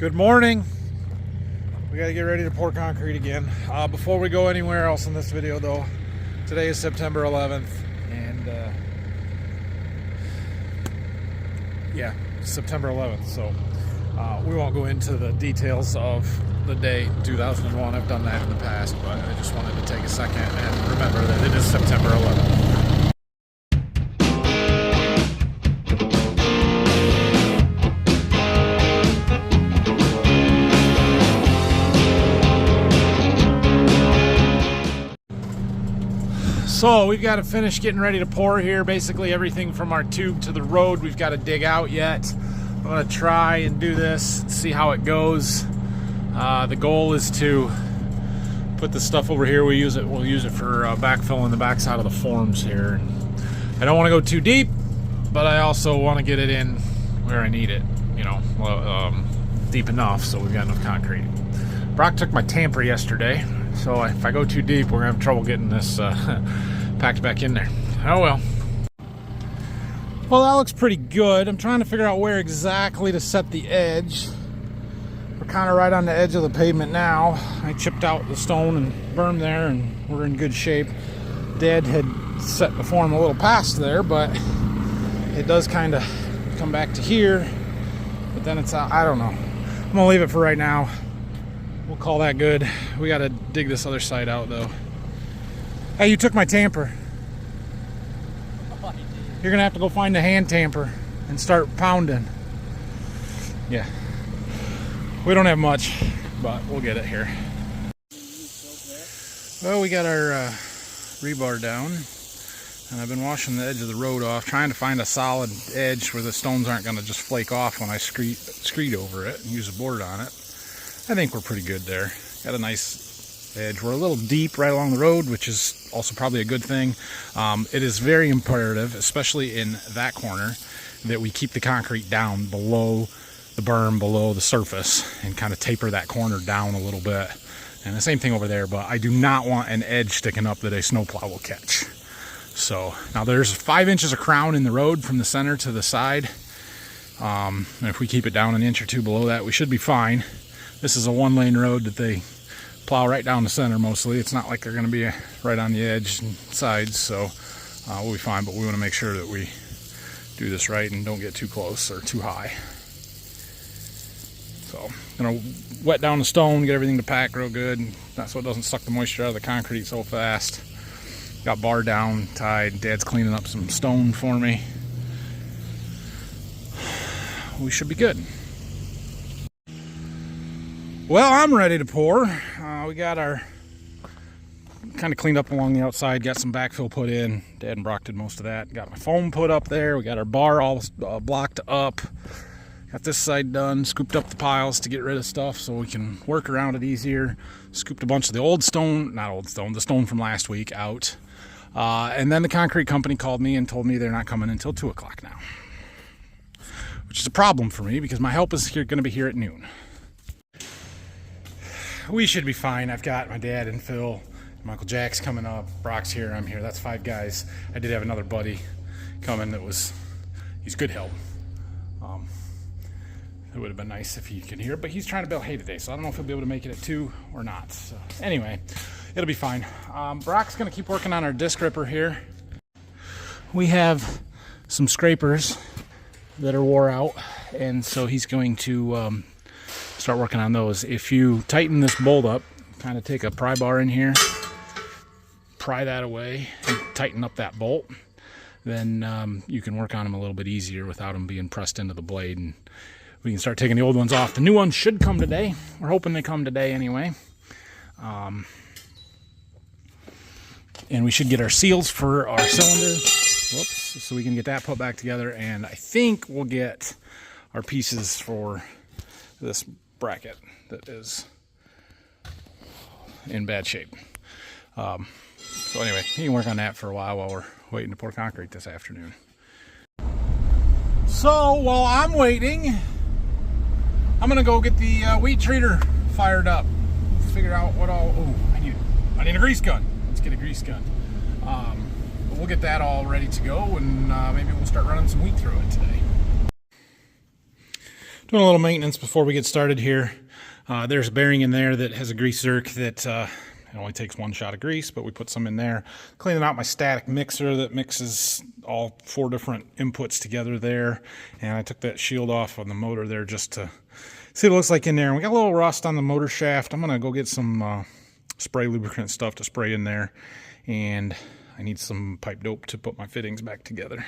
Good morning. We got to get ready to pour concrete again. Before we go anywhere else in this video though, today is September 11th and yeah, September 11th. So we won't go into the details of the day 2001. I've done that in the past, but I just wanted to take a second and remember that it is September 11th. So we've got to finish getting ready to pour here. Basically everything from our tube to the road we've got to dig out yet. I'm going to try and do this, see how it goes. The goal is to put the stuff over here. We'll use it for backfill in the backside of the forms here. And I don't want to go too deep, but I also want to get it in where I need it, you know, deep enough so we've got enough concrete. Brock took my tamper yesterday, so if I go too deep, we're gonna have trouble getting this packed back in there. Oh well. Well, that looks pretty good. I'm trying to figure out where exactly to set the edge. We're kind of right on the edge of the pavement now. I chipped out the stone and berm there, and we're in good shape. Dad had set the form a little past there, but it does kind of come back to here. But then it's out. I don't know. I'm gonna leave it for right now. We'll call that good. We got to dig this other side out though. Hey, you took my tamper. You're gonna have to go find a hand tamper and start pounding. Yeah. We don't have much, but we'll get it here. Well, we got our rebar down. And I've been washing the edge of the road off, trying to find a solid edge where the stones aren't gonna just flake off when I screed over it and use a board on it. I think we're pretty good there. Got a nice edge. We're a little deep right along the road, which is also probably a good thing. It is very imperative, especially in that corner, that we keep the concrete down below the berm, below the surface, and kind of taper that corner down a little bit. And the same thing over there, but I do not want an edge sticking up that a snowplow will catch. So now there's 5 inches of crown in the road from the center to the side. And if we keep it down an inch or two below that, we should be fine. This is a one-lane road that they plow right down the center mostly. It's not like they're going to be right on the edge and sides, so we'll be fine. But we want to make sure that we do this right and don't get too close or too high. So I'm going to wet down the stone, get everything to pack real good. That's so it doesn't suck the moisture out of the concrete so fast. Got bar down, tied. Dad's cleaning up some stone for me. We should be good. Well, I'm ready to pour. We got our kind of cleaned up along the outside, got some backfill put in. Dad and Brock did most of that. Got my foam put up there. We got our bar all blocked up. Got this side done, scooped up the piles to get rid of stuff so we can work around it easier. Scooped a bunch of the old stone, not old stone, the stone from last week out. And then the concrete company called me and told me they're not coming until 2 o'clock now. Which is a problem for me because my help is going to be here at noon. We should be fine. I've got my dad and Phil, Michael Jack's coming up, Brock's here, I'm here. That's 5 guys. I did have another buddy coming he's good help. It would have been nice if he could hear, but he's trying to bale hay today, so I don't know if he'll be able to make it at 2 or not. So anyway, it'll be fine. Brock's gonna keep working on our disc ripper here. We have some scrapers that are wore out, and so he's going to start working on those. If you tighten this bolt up, kind of take a pry bar in here, pry that away, and tighten up that bolt, then you can work on them a little bit easier without them being pressed into the blade, and we can start taking the old ones off. The new ones should come today. We're hoping they come today anyway. And we should get our seals for our cylinder. Whoops, so we can get that put back together, and I think we'll get our pieces for this bracket that is in bad shape. So anyway, he can work on that for a while we're waiting to pour concrete this afternoon. So while I'm waiting, I'm gonna go get the weed treater fired up. Figure out what all. Oh, I need a grease gun. Let's get a grease gun. But we'll get that all ready to go, and maybe we'll start running some wheat through it today. Doing a little maintenance before we get started here. There's a bearing in there that has a grease zerk that it only takes one shot of grease, but we put some in there. Cleaning out my static mixer that mixes all 4 different inputs together there. And I took that shield off on the motor there just to see what it looks like in there. And we got a little rust on the motor shaft. I'm going to go get some spray lubricant stuff to spray in there. And I need some pipe dope to put my fittings back together.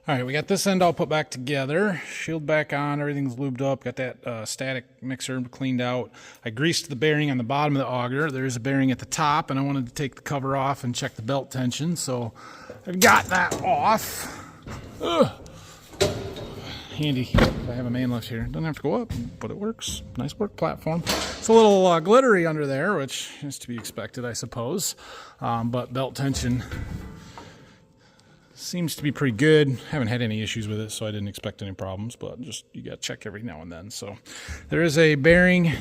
All right, we got this end all put back together, shield back on, everything's lubed up, got that static mixer cleaned out. I greased the bearing on the bottom of the auger. There's a bearing at the top, and I wanted to take the cover off and check the belt tension, so I've got that off. Ugh. Handy if I have a main lift here. Doesn't have to go up, but it works. Nice work platform. It's a little glittery under there, which is to be expected, I suppose, but belt tension seems to be pretty good. Haven't had any issues with it, so I didn't expect any problems, but just you got to check every now and then. So there is a bearing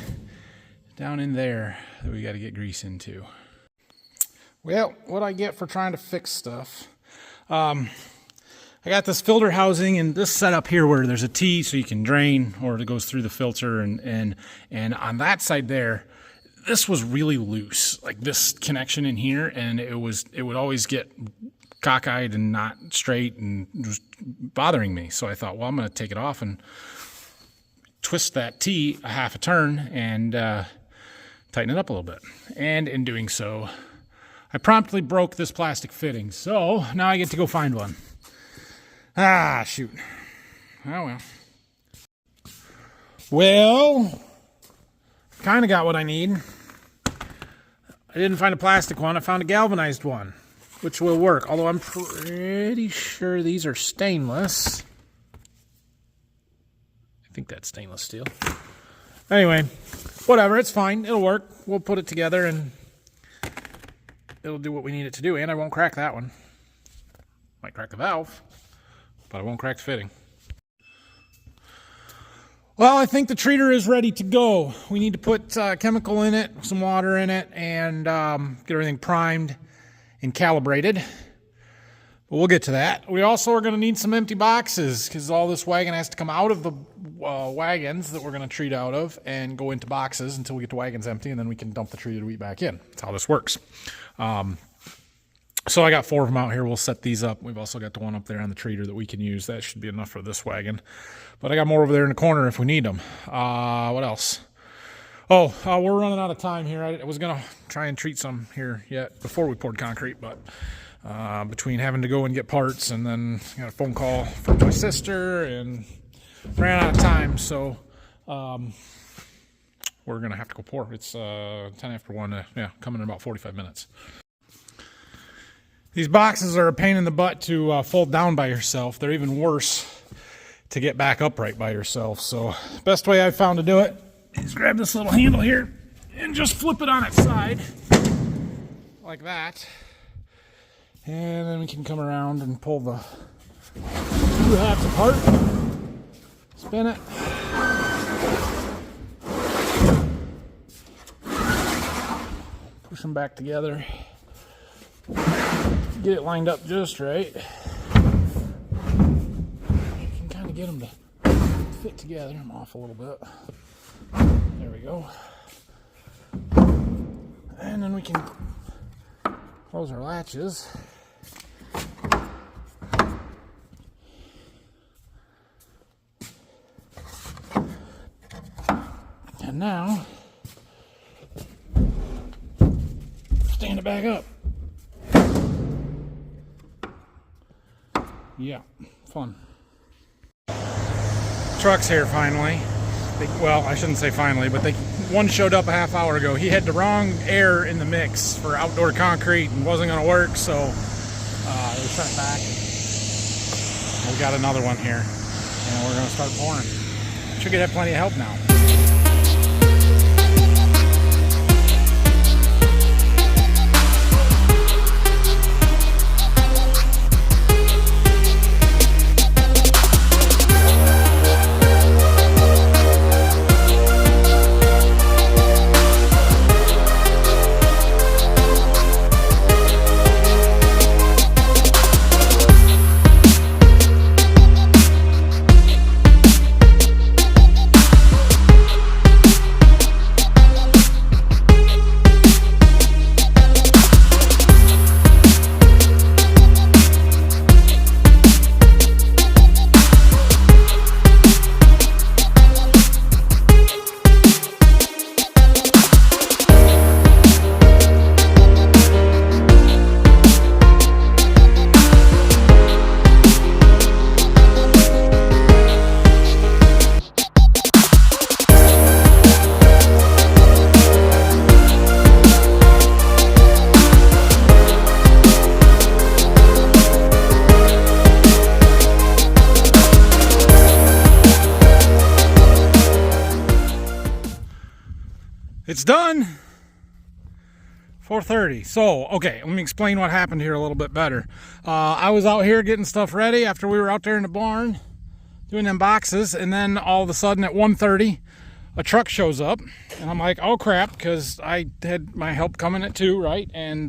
down in there that we got to get grease into. Well, what I get for trying to fix stuff. I got this filter housing and this setup here where there's a T so you can drain, or it goes through the filter, and on that side there, this was really loose, like this connection in here, and it would always get cockeyed and not straight and just bothering me. So I thought, well, I'm going to take it off and twist that T a half a turn and tighten it up a little bit. And in doing so, I promptly broke this plastic fitting. So now I get to go find one. Ah, shoot. Oh, well. Well, kind of got what I need. I didn't find a plastic one. I found a galvanized one, which will work, although I'm pretty sure these are stainless. I think that's stainless steel. Anyway, whatever, it's fine. It'll work. We'll put it together and it'll do what we need it to do, and I won't crack that one. Might crack the valve, but I won't crack the fitting. Well, I think the treater is ready to go. We need to put chemical in it, some water in it, and get everything primed and calibrated, but we'll get to that. We also are going to need some empty boxes because all this wagon has to come out of the wagons that we're going to treat out of and go into boxes until we get the wagons empty, and then we can dump the treated wheat back in. That's how this works. So I got 4 of them out here. We'll set these up. We've also got the one up there on the treater that we can use. That should be enough for this wagon, but I got more over there in the corner if we need them. What else? Oh, we're running out of time here. I was going to try and treat some here yet before we poured concrete, but between having to go and get parts and then got a phone call from my sister and ran out of time, so we're going to have to go pour. It's 10 after 1, coming in about 45 minutes. These boxes are a pain in the butt to fold down by yourself. They're even worse to get back upright by yourself, so best way I've found to do it is grab this little handle here and just flip it on its side like that, and then we can come around and pull the 2 halves apart, spin it, push them back together, get it lined up just right. You can kind of get them to fit together. I'm off a little bit. There we go. And then we can close our latches. And now, stand it back up. Yeah, fun. Truck's here finally. Well, I shouldn't say finally, but one showed up a half hour ago. He had the wrong air in the mix for outdoor concrete and wasn't going to work, so they sent it back. We got another one here, and we're going to start pouring. Should have plenty of help now. It's done. 4:30. So, okay, let me explain what happened here a little bit better. I was out here getting stuff ready after we were out there in the barn doing them boxes, and then all of a sudden at 1:30, a truck shows up, and I'm like, oh crap, because I had my help coming at 2, right? And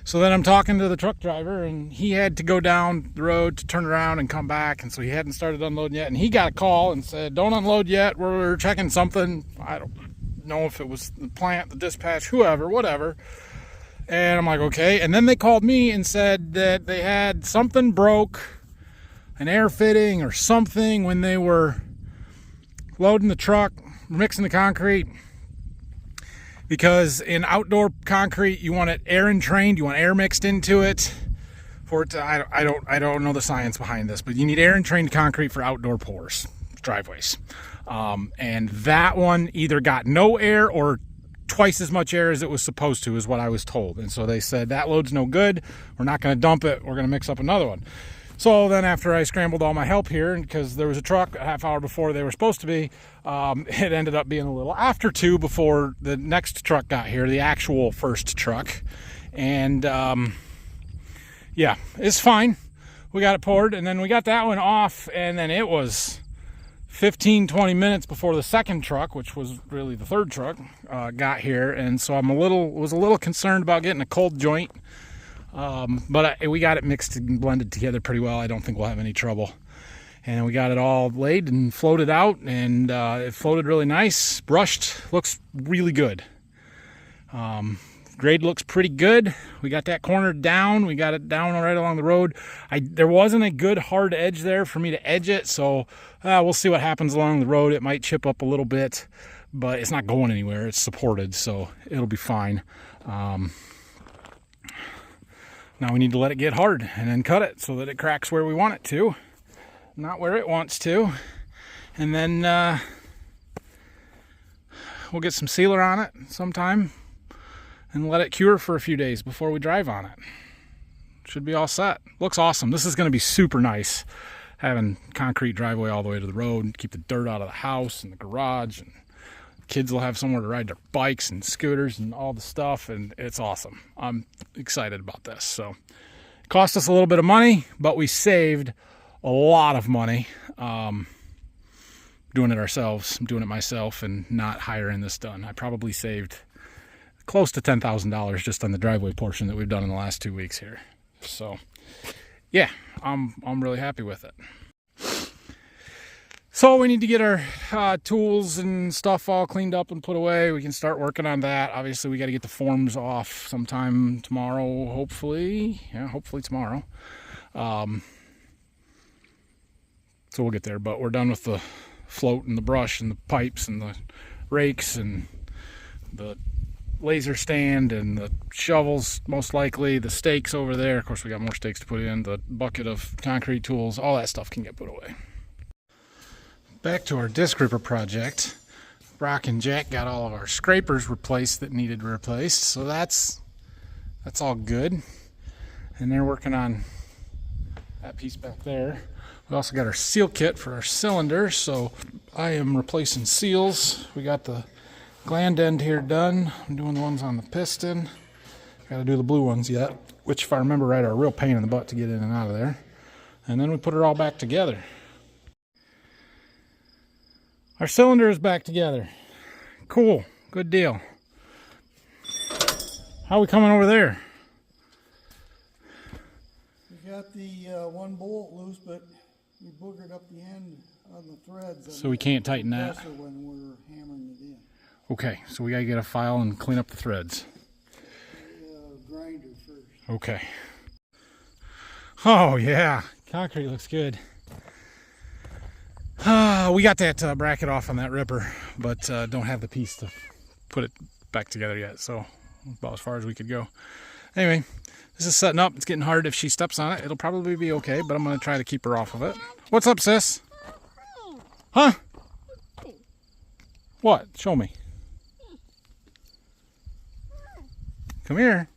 so then I'm talking to the truck driver, and he had to go down the road to turn around and come back, and so he hadn't started unloading yet, and he got a call and said, don't unload yet, we're checking something. I don't know if it was the plant, the dispatch, whoever, whatever. And I'm like, okay. And then they called me and said that they had something broke, an air fitting or something, when they were loading the truck, mixing the concrete. Because in outdoor concrete, you want it air entrained, you want air mixed into it for it to, I don't know the science behind this, but you need air entrained concrete for outdoor pours, driveways. And that one either got no air or twice as much air as it was supposed to, is what I was told. And so they said, that load's no good, we're not going to dump it, we're going to mix up another one. So then after I scrambled all my help here, because there was a truck a half hour before they were supposed to be, it ended up being a little after 2 before the next truck got here, the actual first truck. And yeah, it's fine. We got it poured, and then we got that one off, and then it was 15-20 minutes before the second truck, which was really the third truck, got here. And so was a little concerned about getting a cold joint. But we got it mixed and blended together pretty well. I don't think we'll have any trouble. And we got it all laid and floated out, and it floated really nice. Brushed, looks really good. Grade looks pretty good. We got that corner down. We got it down right along the road. There wasn't a good hard edge there for me to edge it, so we'll see what happens along the road. It might chip up a little bit, but it's not going anywhere. It's supported, so it'll be fine. Now we need to let it get hard and then cut it so that it cracks where we want it to, not where it wants to. And then we'll get some sealer on it sometime and let it cure for a few days before we drive on it. Should be all set. Looks awesome. This is going to be super nice, having concrete driveway all the way to the road, keep the dirt out of the house and the garage, and kids will have somewhere to ride their bikes and scooters and all the stuff, and it's awesome. I'm excited about this. So it cost us a little bit of money, but we saved a lot of money doing it ourselves. I'm doing it myself and not hiring this done. I probably saved close to $10,000 just on the driveway portion that we've done in the last 2 weeks here. So yeah, I'm really happy with it. So we need to get our tools and stuff all cleaned up and put away. We can start working on that. Obviously, we got to get the forms off sometime tomorrow, hopefully. Yeah, hopefully tomorrow. So we'll get there, but we're done with the float and the brush and the pipes and the rakes and the laser stand and the shovels, most likely. The stakes over there. Of course, we got more stakes to put in. The bucket of concrete tools. All that stuff can get put away. Back to our disc ripper project. Brock and Jack got all of our scrapers replaced that needed replaced, so that's all good. And they're working on that piece back there. We also got our seal kit for our cylinder, so I am replacing seals. We got the gland end here done. I'm doing the ones on the piston. Got to do the blue ones yet, which, if I remember right, are a real pain in the butt to get in and out of there. And then we put it all back together. Our cylinder is back together. Cool. Good deal. How are we coming over there? We got the one bolt loose, but we boogered up the end on the threads. So we can't tighten that? When we're hammering it in. Okay, so we got to get a file and clean up the threads. Grinder first. Okay. Oh, yeah. Concrete looks good. We got that bracket off on that ripper, but don't have the piece to put it back together yet, so about as far as we could go. Anyway, this is setting up. It's getting hard. If she steps on it, it'll probably be okay, but I'm going to try to keep her off of it. What's up, sis? Huh? What? Show me. Come here.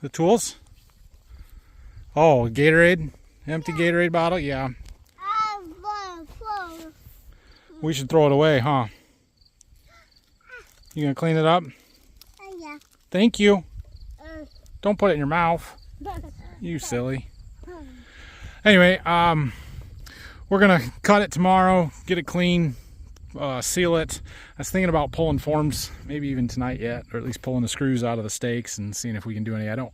The tools? Oh, Gatorade? Empty Gatorade bottle? Yeah. We should throw it away, huh? You gonna clean it up? Yeah. Thank you. Don't put it in your mouth. You silly. Anyway, we're gonna cut it tomorrow, get it clean, seal it. I was thinking about pulling forms, maybe even tonight yet, or at least pulling the screws out of the stakes and seeing if we can do any. I don't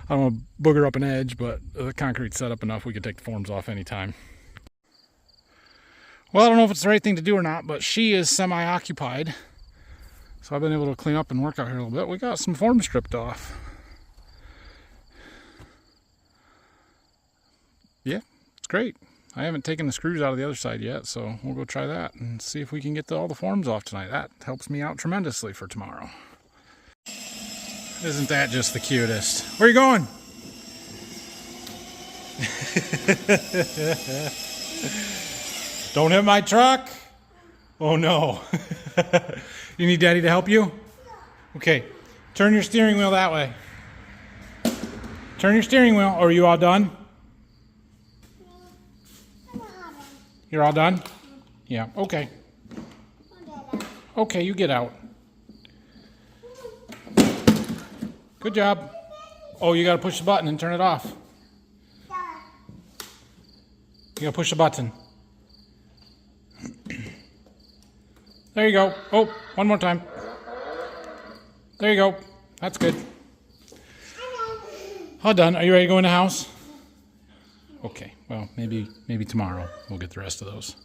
want to booger up an edge, but the concrete's set up enough we could take the forms off anytime. Well, I don't know if it's the right thing to do or not, but she is semi-occupied, so I've been able to clean up and work out here a little bit. We got some forms stripped off. Yeah, it's great. I haven't taken the screws out of the other side yet, so we'll go try that and see if we can get all the forms off tonight. That helps me out tremendously for tomorrow. Isn't that just the cutest? Where are you going? Don't hit my truck. Oh no. You need Daddy to help you? Okay, turn your steering wheel that way. Turn your steering wheel. Are you all done? You're all done? Yeah, okay. Okay, you get out. Good job. Oh, you gotta push the button and turn it off. You gotta push the button. There you go. Oh, one more time. There you go. That's good. All done. Are you ready to go in the house? Okay, well, maybe tomorrow we'll get the rest of those.